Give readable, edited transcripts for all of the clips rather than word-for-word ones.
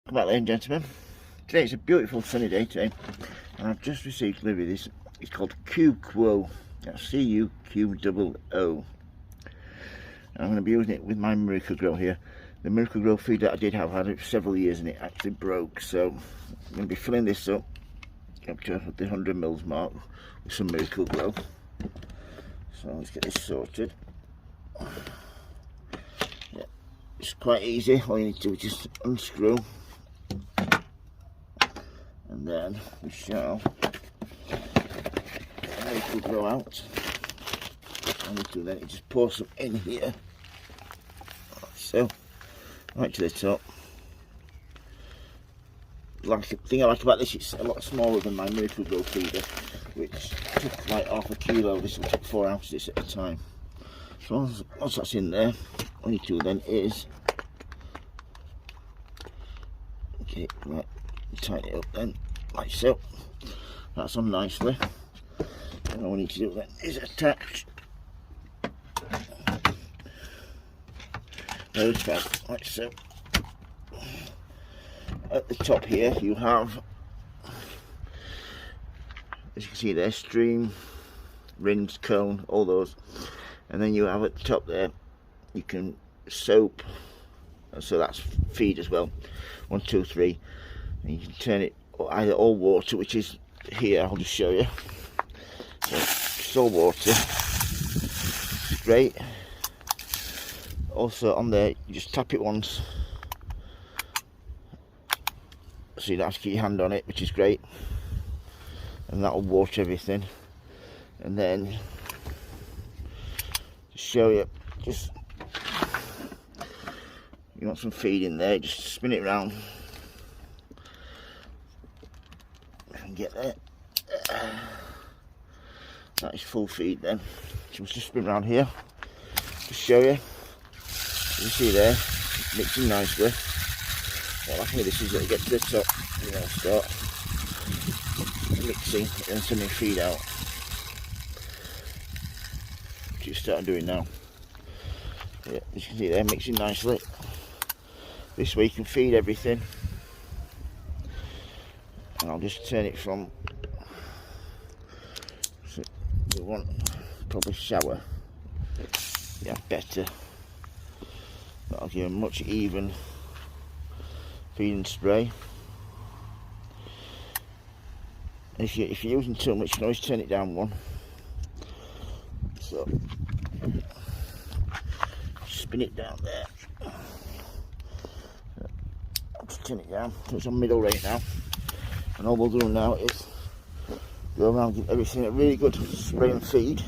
Welcome back, ladies and gentlemen. Today it's a beautiful sunny day today, and I've just received delivery of this. It's called Cuquo. That's C-U-Q-O-O. I'm going to be using it with my Miracle-Gro here. The Miracle-Gro feed that I did have, I had it for several years and it actually broke, so I'm going to be filling this up to the 100 mils mark with some Miracle-Gro. So let's get this sorted. Yeah, it's quite easy. All you need to do is just unscrew, and then we shall Miracle-Gro out. All we do then is just pour some in here, like so, right to the top. Like the thing I like about this, it's a lot smaller than my Miracle-Gro feeder, which took like half a kilo. This will take 4 ounces at a time. So once that's in there, all you do then is right, tighten it up then, like so. That's on nicely. And all we need to do then is attach those back, like so. At the top here you have, as you can see there, stream, rinse, cone, all those. And then you have at the top there, you can soap, so that's feed as well. 1, 2, 3, and you can turn it either all water, which is here. I'll just show you. So it's all water. It's great. Also on there, you just tap it once, so you don't have to keep your hand on it, which is great, and that will water everything. And then to show you, just you want some feed in there, just spin it round and get there. That is full feed then. So we'll just spin around here to show you. You see there, mixing nicely. What I think this is that you get to the top, you know, start mixing and sending feed out, which you start doing now. Yeah, as you can see there, mixing nicely. This way you can feed everything, and I'll just turn it from, so we want probably shower, yeah, better. That'll give a much even feed and spray. If you're using too much, you can always turn it down one. So spin it down there. Just turn it down so it's on middle right now. And all we'll do now is go around, give everything a really good spray and feed,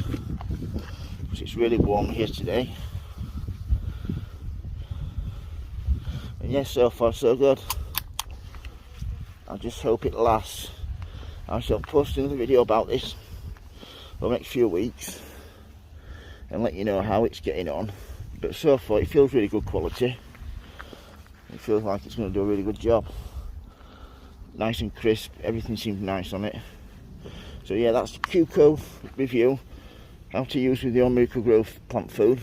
because it's really warm here today. And yes, so far so good. I just hope it lasts. I shall post another video about this over the next few weeks and let you know how it's getting on. But so far it feels really good quality. It feels like it's going to do a really good job. Nice and crisp, everything seems nice on it. So yeah, that's the Cuquo review, how to use with your Miracle-Gro plant food.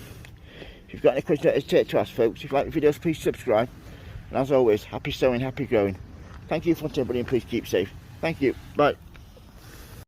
If you've got any questions, don't hesitate to ask, folks. If you like the videos, please subscribe. And as always, happy sowing, happy growing. Thank you for watching, everybody, and please keep safe. Thank you. Bye.